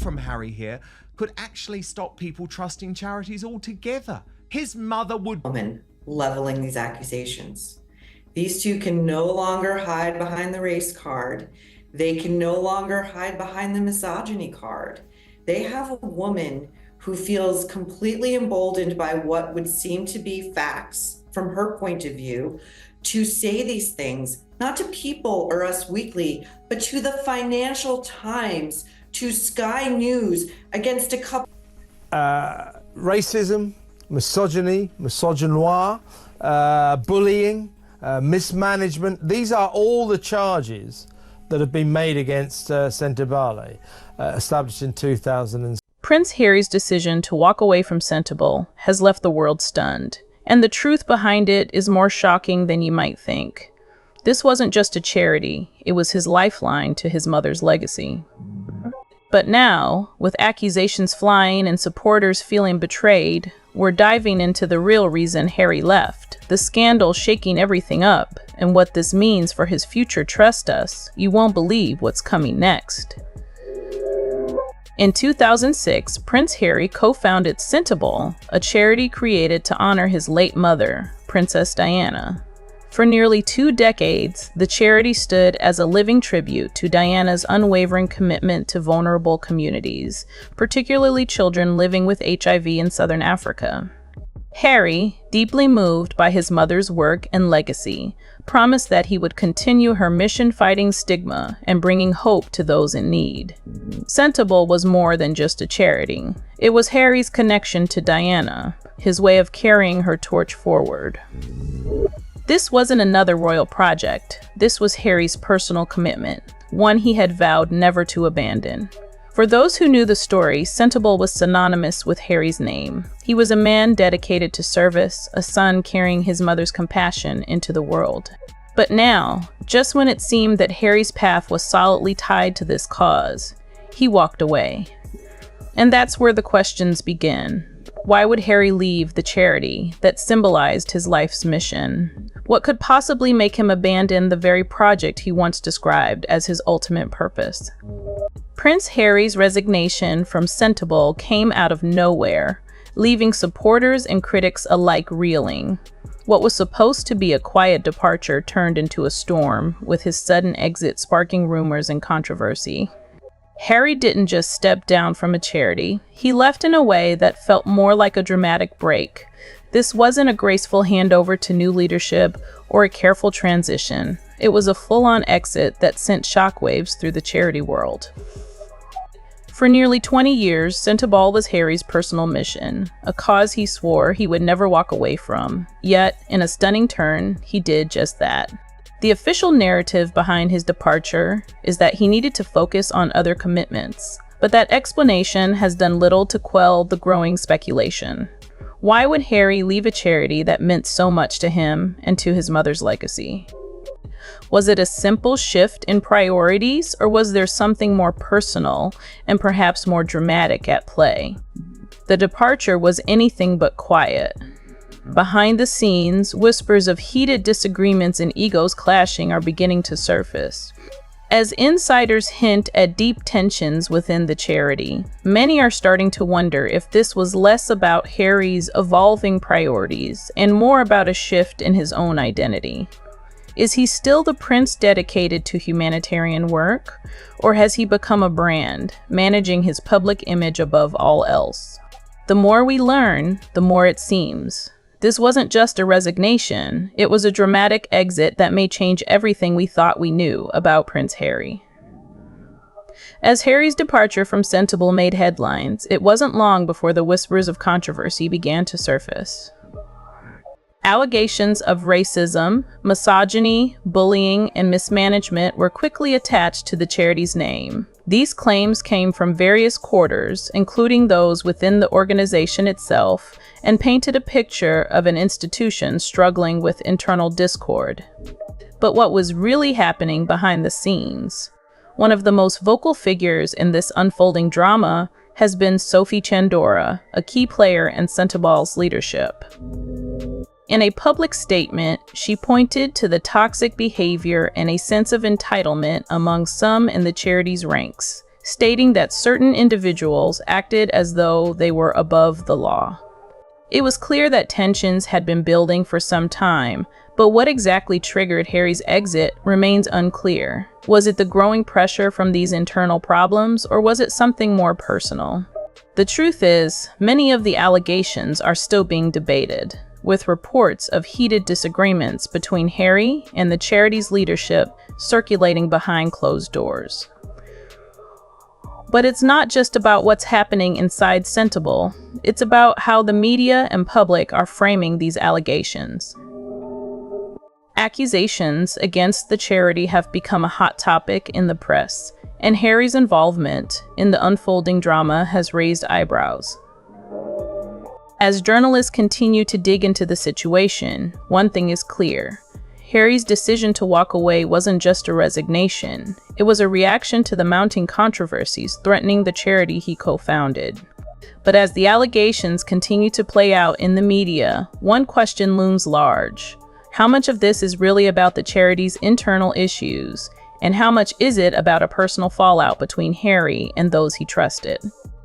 from Harry here could actually stop people trusting charities altogether. His mother would... Woman leveling these accusations. These two can no longer hide behind the race card. They can no longer hide behind the misogyny card. They have a woman who feels completely emboldened by what would seem to be facts from her point of view to say these things, not to People or Us Weekly, but to the Financial Times, to Sky News, against a couple. Racism, misogyny, misogynoir, bullying, mismanagement. These are all the charges that have been made against Centabal, established in 2006. Prince Harry's decision to walk away from Centabal has left the world stunned, and the truth behind it is more shocking than you might think. This wasn't just a charity, it was his lifeline to his mother's legacy. But now, with accusations flying and supporters feeling betrayed, we're diving into the real reason Harry left, the scandal shaking everything up, and what this means for his future. Trust us, you won't believe what's coming next. In 2006, Prince Harry co-founded Centabal, a charity created to honor his late mother, Princess Diana. For nearly 2 decades, the charity stood as a living tribute to Diana's unwavering commitment to vulnerable communities, particularly children living with HIV in Southern Africa. Harry, deeply moved by his mother's work and legacy, promised that he would continue her mission fighting stigma and bringing hope to those in need. Centabal was more than just a charity. It was Harry's connection to Diana, his way of carrying her torch forward. This wasn't another royal project. This was Harry's personal commitment, one he had vowed never to abandon. For those who knew the story, Centabal was synonymous with Harry's name. He was a man dedicated to service, a son carrying his mother's compassion into the world. But now, just when it seemed that Harry's path was solidly tied to this cause, he walked away. And that's where the questions begin. Why would Harry leave the charity that symbolized his life's mission? What could possibly make him abandon the very project he once described as his ultimate purpose? Prince Harry's resignation from Centabal came out of nowhere, leaving supporters and critics alike reeling. What was supposed to be a quiet departure turned into a storm, with his sudden exit sparking rumors and controversy. Harry didn't just step down from a charity. He left in a way that felt more like a dramatic break. This wasn't a graceful handover to new leadership or a careful transition. It was a full-on exit that sent shockwaves through the charity world. For nearly 20 years, Centabal was Harry's personal mission, a cause he swore he would never walk away from. Yet, in a stunning turn, he did just that. The official narrative behind his departure is that he needed to focus on other commitments, but that explanation has done little to quell the growing speculation. Why would Harry leave a charity that meant so much to him and to his mother's legacy? Was it a simple shift in priorities, or was there something more personal and perhaps more dramatic at play? The departure was anything but quiet. Behind the scenes, whispers of heated disagreements and egos clashing are beginning to surface. As insiders hint at deep tensions within the charity, many are starting to wonder if this was less about Harry's evolving priorities and more about a shift in his own identity. Is he still the prince dedicated to humanitarian work, or has he become a brand, managing his public image above all else? The more we learn, the more it seems. This wasn't just a resignation, it was a dramatic exit that may change everything we thought we knew about Prince Harry. As Harry's departure from Centabal made headlines, it wasn't long before the whispers of controversy began to surface. Allegations of racism, misogyny, bullying, and mismanagement were quickly attached to the charity's name. These claims came from various quarters, including those within the organization itself, and painted a picture of an institution struggling with internal discord. But what was really happening behind the scenes? One of the most vocal figures in this unfolding drama has been Sophie Chandora, a key player in Centabal's leadership. In a public statement, she pointed to the toxic behavior and a sense of entitlement among some in the charity's ranks, stating that certain individuals acted as though they were above the law. It was clear that tensions had been building for some time, but what exactly triggered Harry's exit remains unclear. Was it the growing pressure from these internal problems, or was it something more personal? The truth is, many of the allegations are still being debated, with reports of heated disagreements between Harry and the charity's leadership circulating behind closed doors. But it's not just about what's happening inside Centabal, it's about how the media and public are framing these allegations. Accusations against the charity have become a hot topic in the press, and Harry's involvement in the unfolding drama has raised eyebrows. As journalists continue to dig into the situation, one thing is clear. Harry's decision to walk away wasn't just a resignation. It was a reaction to the mounting controversies threatening the charity he co-founded. But as the allegations continue to play out in the media, one question looms large. How much of this is really about the charity's internal issues, and how much is it about a personal fallout between Harry and those he trusted?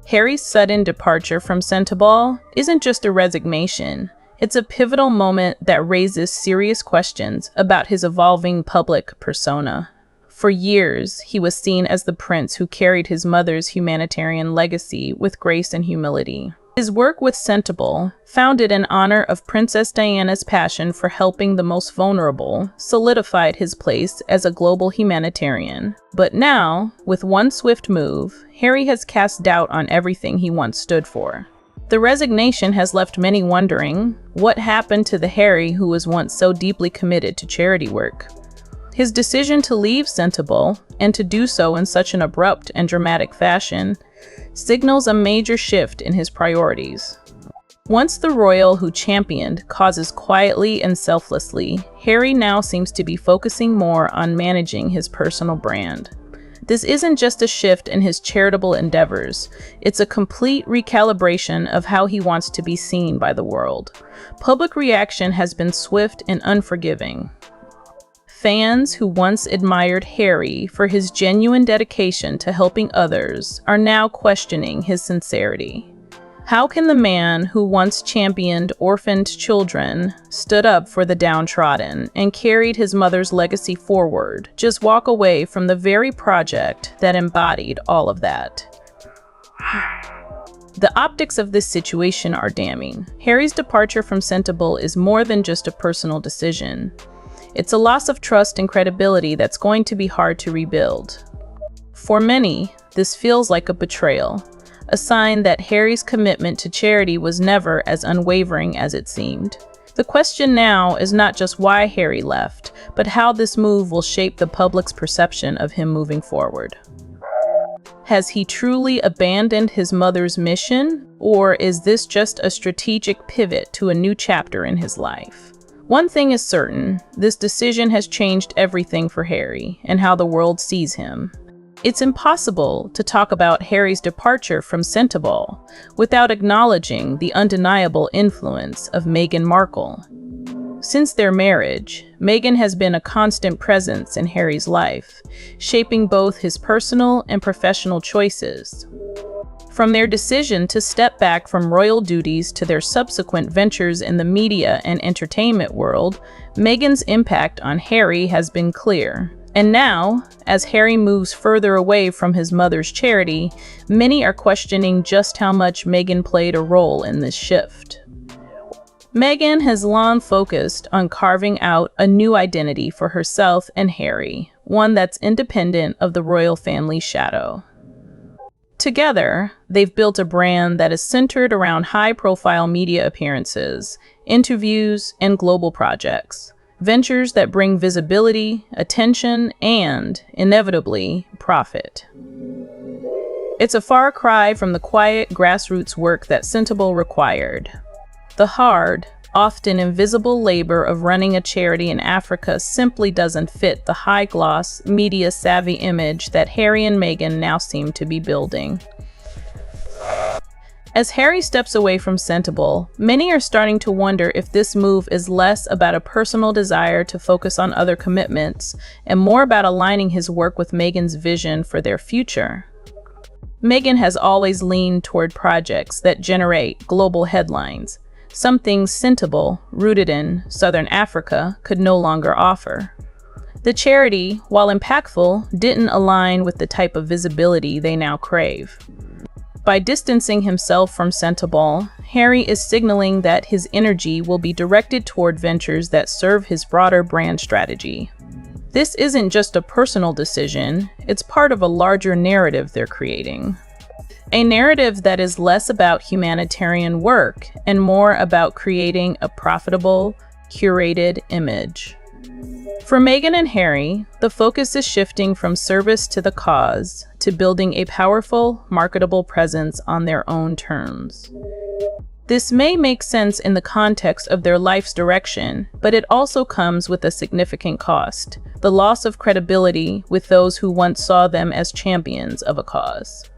Harry's sudden departure from Centabal isn't just a resignation. It's a pivotal moment that raises serious questions about his evolving public persona. For years, he was seen as the prince who carried his mother's humanitarian legacy with grace and humility. His work with Centabal, founded in honor of Princess Diana's passion for helping the most vulnerable, solidified his place as a global humanitarian. But now, with one swift move, Harry has cast doubt on everything he once stood for. The resignation has left many wondering, what happened to the Harry who was once so deeply committed to charity work? His decision to leave Centabal, and to do so in such an abrupt and dramatic fashion, signals a major shift in his priorities. Once the royal who championed causes quietly and selflessly, Harry now seems to be focusing more on managing his personal brand. This isn't just a shift in his charitable endeavors, it's a complete recalibration of how he wants to be seen by the world. Public reaction has been swift and unforgiving. Fans who once admired Harry for his genuine dedication to helping others are now questioning his sincerity. How can the man who once championed orphaned children, stood up for the downtrodden, and carried his mother's legacy forward, just walk away from the very project that embodied all of that? The optics of this situation are damning. Harry's departure from Centabal is more than just a personal decision. It's a loss of trust and credibility that's going to be hard to rebuild. For many, this feels like a betrayal, a sign that Harry's commitment to charity was never as unwavering as it seemed. The question now is not just why Harry left, but how this move will shape the public's perception of him moving forward. Has he truly abandoned his mother's mission, or is this just a strategic pivot to a new chapter in his life? One thing is certain, this decision has changed everything for Harry and how the world sees him. It's impossible to talk about Harry's departure from Centabal without acknowledging the undeniable influence of Meghan Markle. Since their marriage, Meghan has been a constant presence in Harry's life, shaping both his personal and professional choices. From their decision to step back from royal duties to their subsequent ventures in the media and entertainment world, Meghan's impact on Harry has been clear. And now, as Harry moves further away from his mother's charity, many are questioning just how much Meghan played a role in this shift. Meghan has long focused on carving out a new identity for herself and Harry, one that's independent of the royal family's shadow. Together, they've built a brand that is centered around high-profile media appearances, interviews, and global projects. Ventures that bring visibility, attention, and, inevitably, profit. It's a far cry from the quiet, grassroots work that Centabal required. The hard, often invisible labor of running a charity in Africa simply doesn't fit the high-gloss, media-savvy image that Harry and Meghan now seem to be building. As Harry steps away from Centabal, many are starting to wonder if this move is less about a personal desire to focus on other commitments and more about aligning his work with Meghan's vision for their future. Meghan has always leaned toward projects that generate global headlines, something Centabal, rooted in Southern Africa, could no longer offer. The charity, while impactful, didn't align with the type of visibility they now crave. By distancing himself from Centabal, Harry is signaling that his energy will be directed toward ventures that serve his broader brand strategy. This isn't just a personal decision, it's part of a larger narrative they're creating. A narrative that is less about humanitarian work and more about creating a profitable, curated image. For Meghan and Harry, the focus is shifting from service to the cause, to building a powerful, marketable presence on their own terms. This may make sense in the context of their life's direction, but it also comes with a significant cost: the loss of credibility with those who once saw them as champions of a cause.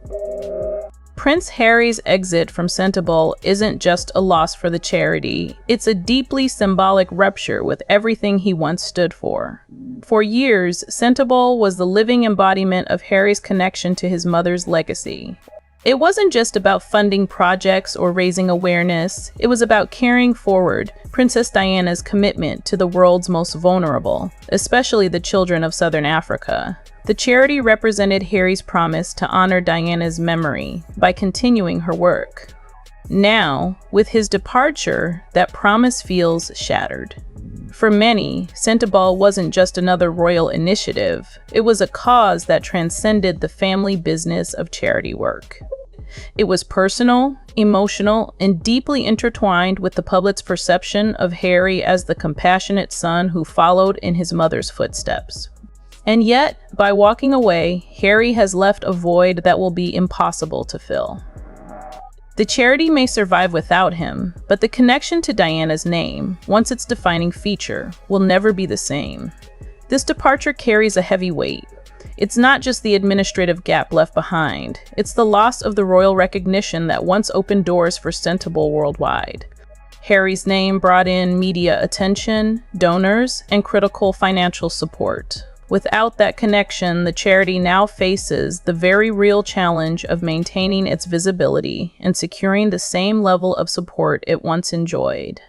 Prince Harry's exit from Centabal isn't just a loss for the charity, it's a deeply symbolic rupture with everything he once stood for. For years, Centabal was the living embodiment of Harry's connection to his mother's legacy. It wasn't just about funding projects or raising awareness, it was about carrying forward Princess Diana's commitment to the world's most vulnerable, especially the children of Southern Africa. The charity represented Harry's promise to honor Diana's memory by continuing her work. Now, with his departure, that promise feels shattered. For many, Centabal wasn't just another royal initiative, it was a cause that transcended the family business of charity work. It was personal, emotional, and deeply intertwined with the public's perception of Harry as the compassionate son who followed in his mother's footsteps. And yet, by walking away, Harry has left a void that will be impossible to fill. The charity may survive without him, but the connection to Diana's name, once its defining feature, will never be the same. This departure carries a heavy weight. It's not just the administrative gap left behind, it's the loss of the royal recognition that once opened doors for Centabal worldwide. Harry's name brought in media attention, donors, and critical financial support. Without that connection, the charity now faces the very real challenge of maintaining its visibility and securing the same level of support it once enjoyed.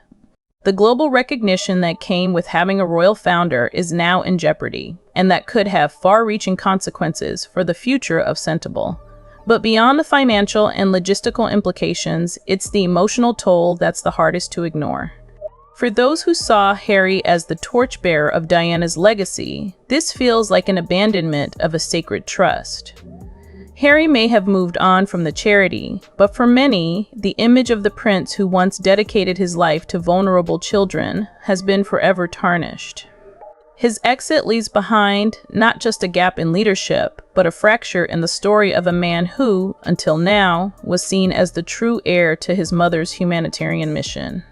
The global recognition that came with having a royal founder is now in jeopardy, and that could have far-reaching consequences for the future of Centabal. But beyond the financial and logistical implications, it's the emotional toll that's the hardest to ignore. For those who saw Harry as the torchbearer of Diana's legacy, this feels like an abandonment of a sacred trust. Harry may have moved on from the charity, but for many, the image of the prince who once dedicated his life to vulnerable children has been forever tarnished. His exit leaves behind not just a gap in leadership, but a fracture in the story of a man who, until now, was seen as the true heir to his mother's humanitarian mission.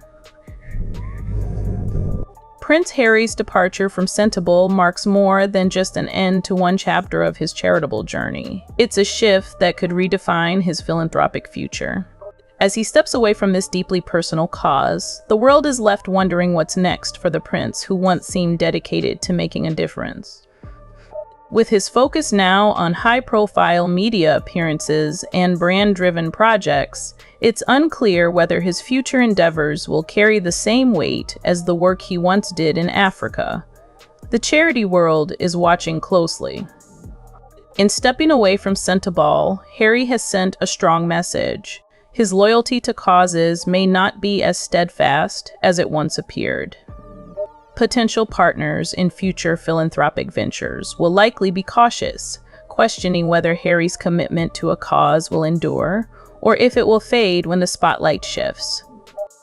Prince Harry's departure from Centabal marks more than just an end to one chapter of his charitable journey. It's a shift that could redefine his philanthropic future. As he steps away from this deeply personal cause, the world is left wondering what's next for the prince who once seemed dedicated to making a difference. With his focus now on high-profile media appearances and brand-driven projects, it's unclear whether his future endeavors will carry the same weight as the work he once did in Africa. The charity world is watching closely. In stepping away from Centabal, Harry has sent a strong message. His loyalty to causes may not be as steadfast as it once appeared. Potential partners in future philanthropic ventures will likely be cautious, questioning whether Harry's commitment to a cause will endure, or if it will fade when the spotlight shifts.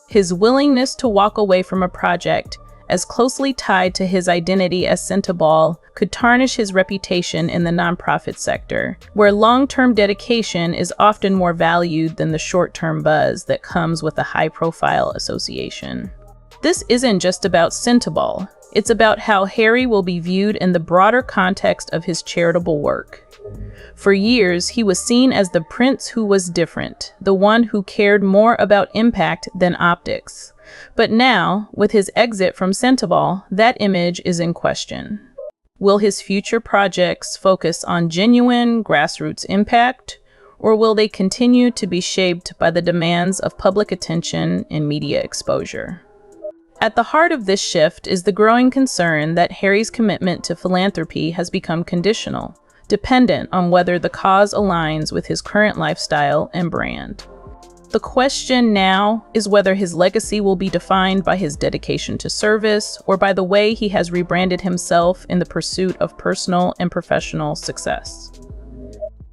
His willingness to walk away from a project as closely tied to his identity as Centabal could tarnish his reputation in the nonprofit sector, where long-term dedication is often more valued than the short-term buzz that comes with a high-profile association. This isn't just about Centabal, it's about how Harry will be viewed in the broader context of his charitable work. For years, he was seen as the prince who was different, the one who cared more about impact than optics. But now, with his exit from Centabal, that image is in question. Will his future projects focus on genuine grassroots impact, or will they continue to be shaped by the demands of public attention and media exposure? At the heart of this shift is the growing concern that Harry's commitment to philanthropy has become conditional, dependent on whether the cause aligns with his current lifestyle and brand. The question now is whether his legacy will be defined by his dedication to service or by the way he has rebranded himself in the pursuit of personal and professional success.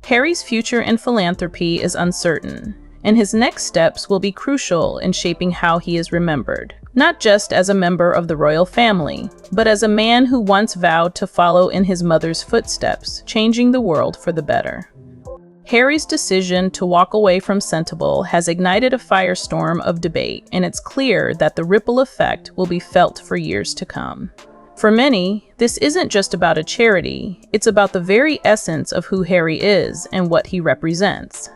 Harry's future in philanthropy is uncertain, and his next steps will be crucial in shaping how he is remembered, not just as a member of the royal family, but as a man who once vowed to follow in his mother's footsteps, changing the world for the better. Harry's decision to walk away from Centabal has ignited a firestorm of debate, and it's clear that the ripple effect will be felt for years to come. For many, this isn't just about a charity, it's about the very essence of who Harry is and what he represents.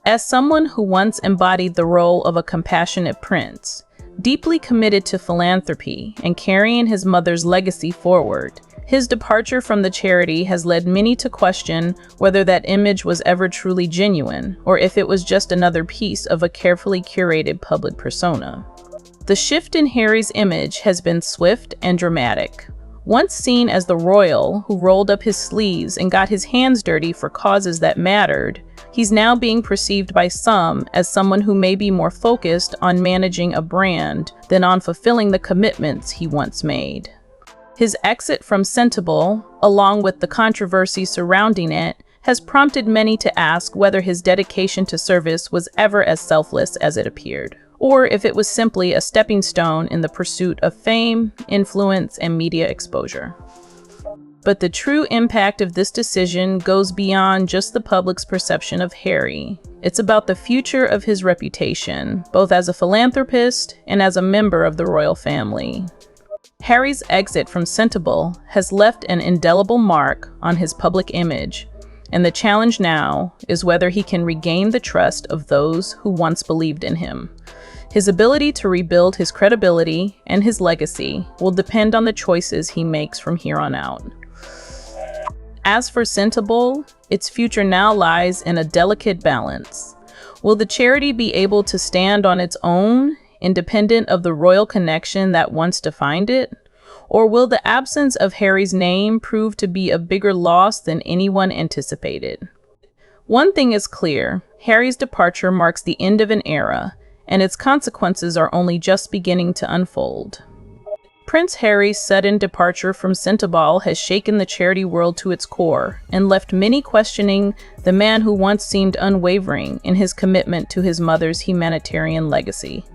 As someone who once embodied the role of a compassionate prince, deeply committed to philanthropy and carrying his mother's legacy forward, his departure from the charity has led many to question whether that image was ever truly genuine, or if it was just another piece of a carefully curated public persona. The shift in Harry's image has been swift and dramatic. Once seen as the royal who rolled up his sleeves and got his hands dirty for causes that mattered, he's now being perceived by some as someone who may be more focused on managing a brand than on fulfilling the commitments he once made. His exit from Centabal, along with the controversy surrounding it, has prompted many to ask whether his dedication to service was ever as selfless as it appeared, or if it was simply a stepping stone in the pursuit of fame, influence, and media exposure. But the true impact of this decision goes beyond just the public's perception of Harry. It's about the future of his reputation, both as a philanthropist and as a member of the royal family. Harry's exit from Centabal has left an indelible mark on his public image, and the challenge now is whether he can regain the trust of those who once believed in him. His ability to rebuild his credibility and his legacy will depend on the choices he makes from here on out. As for Centabal, its future now lies in a delicate balance. Will the charity be able to stand on its own, independent of the royal connection that once defined it? Or will the absence of Harry's name prove to be a bigger loss than anyone anticipated? One thing is clear, Harry's departure marks the end of an era, and its consequences are only just beginning to unfold. Prince Harry's sudden departure from Centabal has shaken the charity world to its core and left many questioning the man who once seemed unwavering in his commitment to his mother's humanitarian legacy.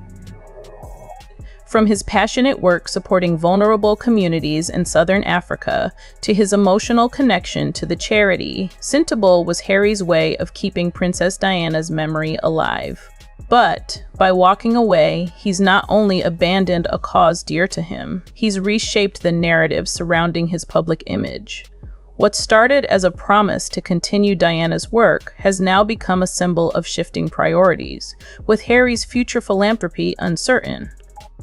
From his passionate work supporting vulnerable communities in southern Africa to his emotional connection to the charity, Centabal was Harry's way of keeping Princess Diana's memory alive. But by walking away, he's not only abandoned a cause dear to him, he's reshaped the narrative surrounding his public image. What started as a promise to continue Diana's work has now become a symbol of shifting priorities, with Harry's future philanthropy uncertain.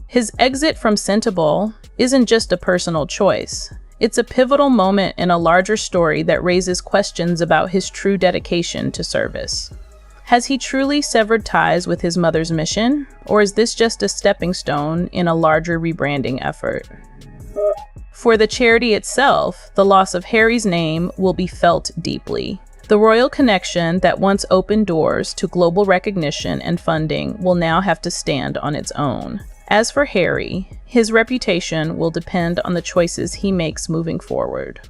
His exit from Centabal isn't just a personal choice. It's a pivotal moment in a larger story that raises questions about his true dedication to service. Has he truly severed ties with his mother's mission, or is this just a stepping stone in a larger rebranding effort? For the charity itself, the loss of Harry's name will be felt deeply. The royal connection that once opened doors to global recognition and funding will now have to stand on its own. As for Harry, his reputation will depend on the choices he makes moving forward.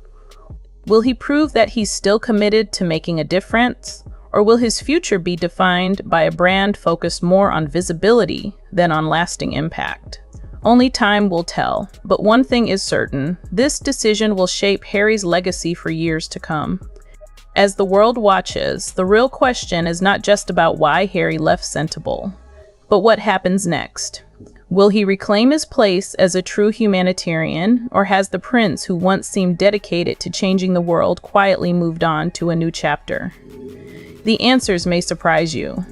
Will he prove that he's still committed to making a difference, or will his future be defined by a brand focused more on visibility than on lasting impact? Only time will tell, but one thing is certain, this decision will shape Harry's legacy for years to come. As the world watches, the real question is not just about why Harry left Centabal, but what happens next. Will he reclaim his place as a true humanitarian, or has the prince who once seemed dedicated to changing the world quietly moved on to a new chapter? The answers may surprise you.